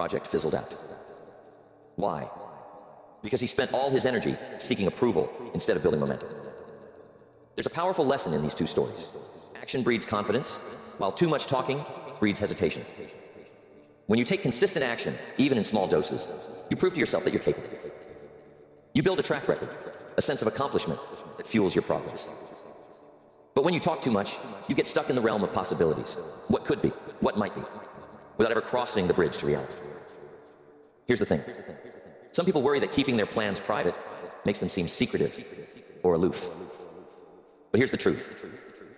Project fizzled out. Why? Because he spent all his energy seeking approval instead of building momentum. There's a powerful lesson in these two stories. Action breeds confidence, while too much talking breeds hesitation. When you take consistent action, even in small doses, you prove to yourself that you're capable. You build a track record, a sense of accomplishment that fuels your progress. But when you talk too much, you get stuck in the realm of possibilities. What could be, what might be, without ever crossing the bridge to reality. Here's the thing. Some people worry that keeping their plans private makes them seem secretive or aloof. But here's the truth.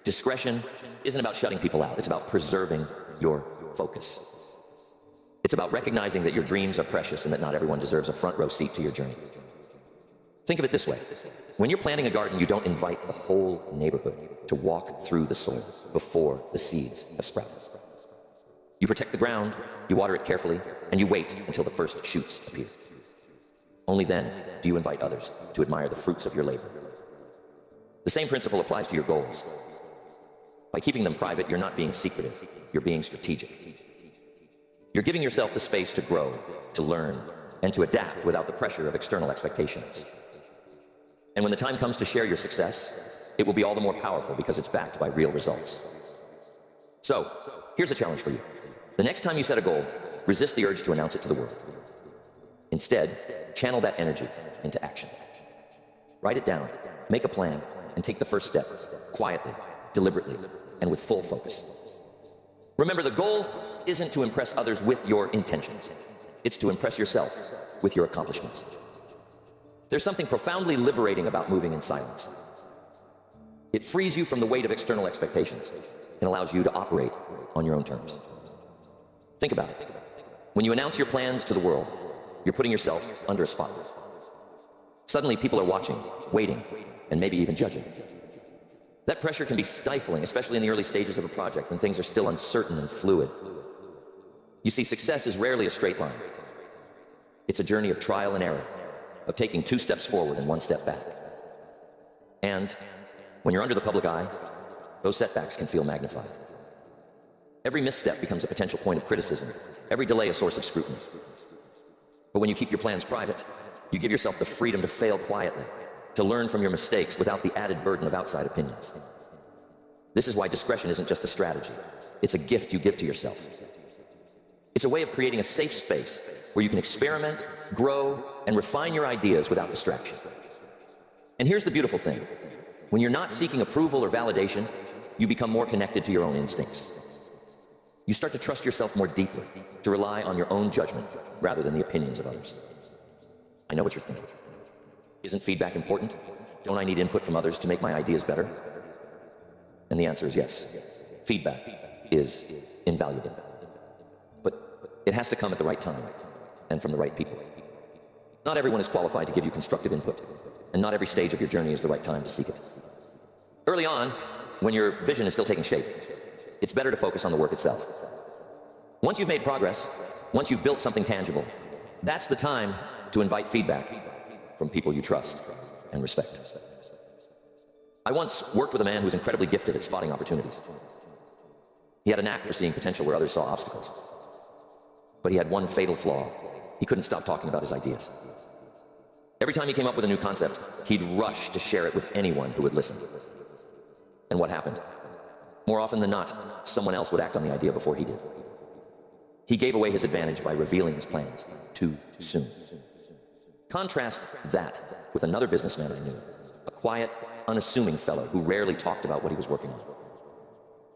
Discretion isn't about shutting people out. It's about preserving your focus. It's about recognizing that your dreams are precious and that not everyone deserves a front row seat to your journey. Think of it this way. When you're planting a garden, you don't invite the whole neighborhood to walk through the soil before the seeds have sprouted. You protect the ground, you water it carefully, and you wait until the first shoots appear. Only then do you invite others to admire the fruits of your labor. The same principle applies to your goals. By keeping them private, you're not being secretive, you're being strategic. You're giving yourself the space to grow, to learn, and to adapt without the pressure of external expectations. And when the time comes to share your success, it will be all the more powerful because it's backed by real results. So, here's a challenge for you. The next time you set a goal, resist the urge to announce it to the world. Instead, channel that energy into action. Write it down, make a plan, and take the first step, quietly, deliberately, and with full focus. Remember, the goal isn't to impress others with your intentions. It's to impress yourself with your accomplishments. There's something profoundly liberating about moving in silence. It frees you from the weight of external expectations and allows you to operate on your own terms. Think about it. When you announce your plans to the world, you're putting yourself under a spotlight. Suddenly, people are watching, waiting, and maybe even judging. That pressure can be stifling, especially in the early stages of a project when things are still uncertain and fluid. You see, success is rarely a straight line. It's a journey of trial and error, of taking 2 steps forward and 1 step back. And when you're under the public eye, those setbacks can feel magnified. Every misstep becomes a potential point of criticism, every delay a source of scrutiny. But when you keep your plans private, you give yourself the freedom to fail quietly, to learn from your mistakes without the added burden of outside opinions. This is why discretion isn't just a strategy. It's a gift you give to yourself. It's a way of creating a safe space where you can experiment, grow, and refine your ideas without distraction. And here's the beautiful thing. When you're not seeking approval or validation, you become more connected to your own instincts. You start to trust yourself more deeply, to rely on your own judgment rather than the opinions of others. I know what you're thinking. Isn't feedback important? Don't I need input from others to make my ideas better? And the answer is yes. Feedback is invaluable. But it has to come at the right time and from the right people. Not everyone is qualified to give you constructive input, and not every stage of your journey is the right time to seek it. Early on, when your vision is still taking shape, it's better to focus on the work itself. Once you've made progress, once you've built something tangible, that's the time to invite feedback from people you trust and respect. I once worked with a man who was incredibly gifted at spotting opportunities. He had a knack for seeing potential where others saw obstacles. But he had one fatal flaw. He couldn't stop talking about his ideas. Every time he came up with a new concept, he'd rush to share it with anyone who would listen. And what happened? More often than not, someone else would act on the idea before he did. He gave away his advantage by revealing his plans too soon. Contrast that with another businessman I knew, a quiet, unassuming fellow who rarely talked about what he was working on.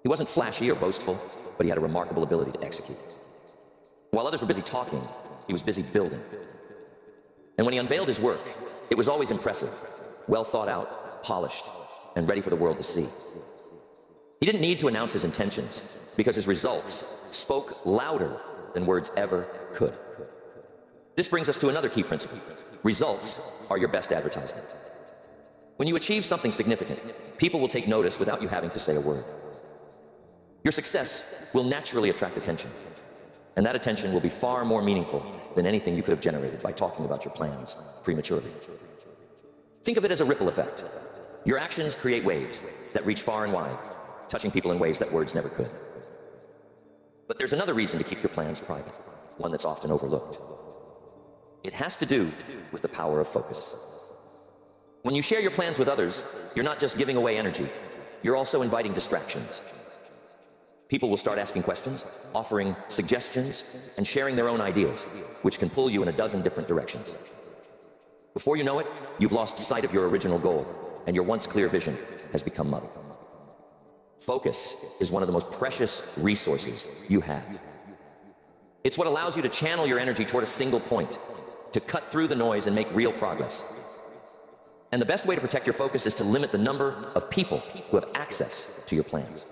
He wasn't flashy or boastful, but he had a remarkable ability to execute. While others were busy talking, he was busy building. And when he unveiled his work, it was always impressive, well thought out, polished, and ready for the world to see. He didn't need to announce his intentions because his results spoke louder than words ever could. This brings us to another key principle. Results are your best advertisement. When you achieve something significant, people will take notice without you having to say a word. Your success will naturally attract attention, and that attention will be far more meaningful than anything you could have generated by talking about your plans prematurely. Think of it as a ripple effect. Your actions create waves that reach far and wide, touching people in ways that words never could. But there's another reason to keep your plans private. one that's often overlooked. It has to do with the power of focus. When you share your plans with others, you're not just giving away energy, you're also inviting distractions. People will start asking questions, offering suggestions, and sharing their own ideas, which can pull you in a dozen different directions. Before you know it, you've lost sight of your original goal, and your once clear vision has become muddled. Focus is one of the most precious resources you have. It's what allows you to channel your energy toward a single point, to cut through the noise and make real progress. And the best way to protect your focus is to limit the number of people who have access to your plans.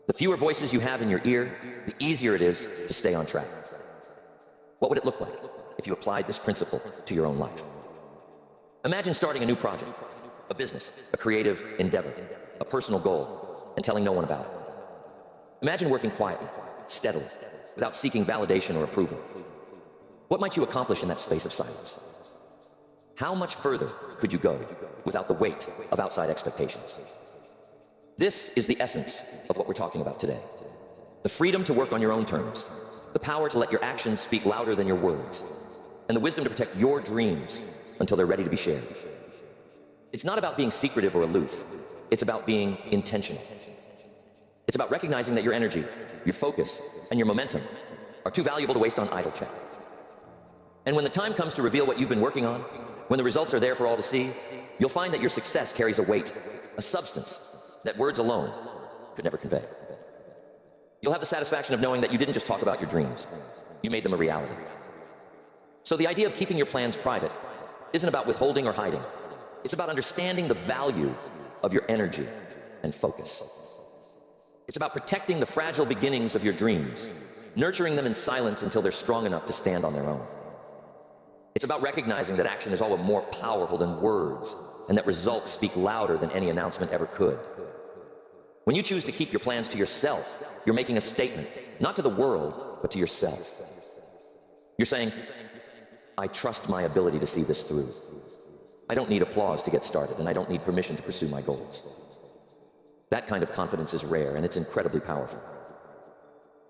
The fewer voices you have in your ear, the easier it is to stay on track. What would it look like if you applied this principle to your own life? Imagine starting a new project, a business, a creative endeavor, a personal goal, and telling no one about it. Imagine working quietly, steadily, without seeking validation or approval. What might you accomplish in that space of silence? How much further could you go without the weight of outside expectations? This is the essence of what we're talking about today. The freedom to work on your own terms, the power to let your actions speak louder than your words, and the wisdom to protect your dreams until they're ready to be shared. It's not about being secretive or aloof. It's about being intentional. It's about recognizing that your energy, your focus, and your momentum are too valuable to waste on idle chat. And when the time comes to reveal what you've been working on, when the results are there for all to see, you'll find that your success carries a weight, a substance that words alone could never convey. You'll have the satisfaction of knowing that you didn't just talk about your dreams, you made them a reality. So the idea of keeping your plans private isn't about withholding or hiding. It's about understanding the value of your energy and focus. It's about protecting the fragile beginnings of your dreams, nurturing them in silence until they're strong enough to stand on their own. It's about recognizing that action is always more powerful than words, and that results speak louder than any announcement ever could. When you choose to keep your plans to yourself, you're making a statement, not to the world, but to yourself. You're saying, I trust my ability to see this through. I don't need applause to get started, and I don't need permission to pursue my goals. That kind of confidence is rare, and it's incredibly powerful.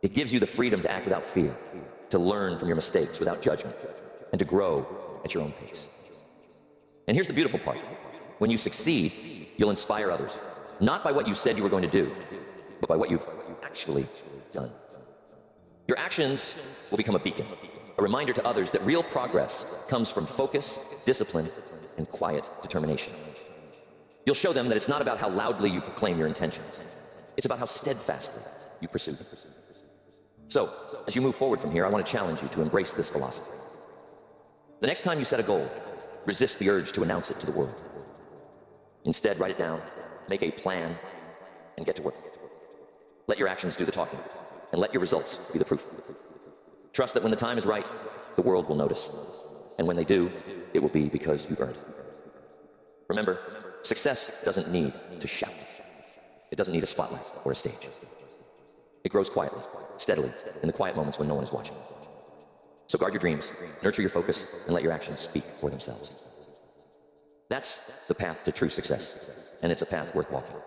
It gives you the freedom to act without fear, to learn from your mistakes without judgment, and to grow at your own pace. And here's the beautiful part. When you succeed, you'll inspire others, not by what you said you were going to do, but by what you've actually done. Your actions will become a beacon, a reminder to others that real progress comes from focus, discipline, and quiet determination. You'll show them that it's not about how loudly you proclaim your intentions. It's about how steadfastly you pursue them. So, as you move forward from here, I want to challenge you to embrace this philosophy. The next time you set a goal, resist the urge to announce it to the world. Instead, write it down, make a plan, and get to work. Let your actions do the talking, and let your results be the proof. Trust that when the time is right, the world will notice. And when they do, it will be because you've earned it. Remember, success doesn't need to shout. It doesn't need a spotlight or a stage. It grows quietly, steadily, in the quiet moments when no one is watching. So guard your dreams, nurture your focus, and let your actions speak for themselves. That's the path to true success, and it's a path worth walking.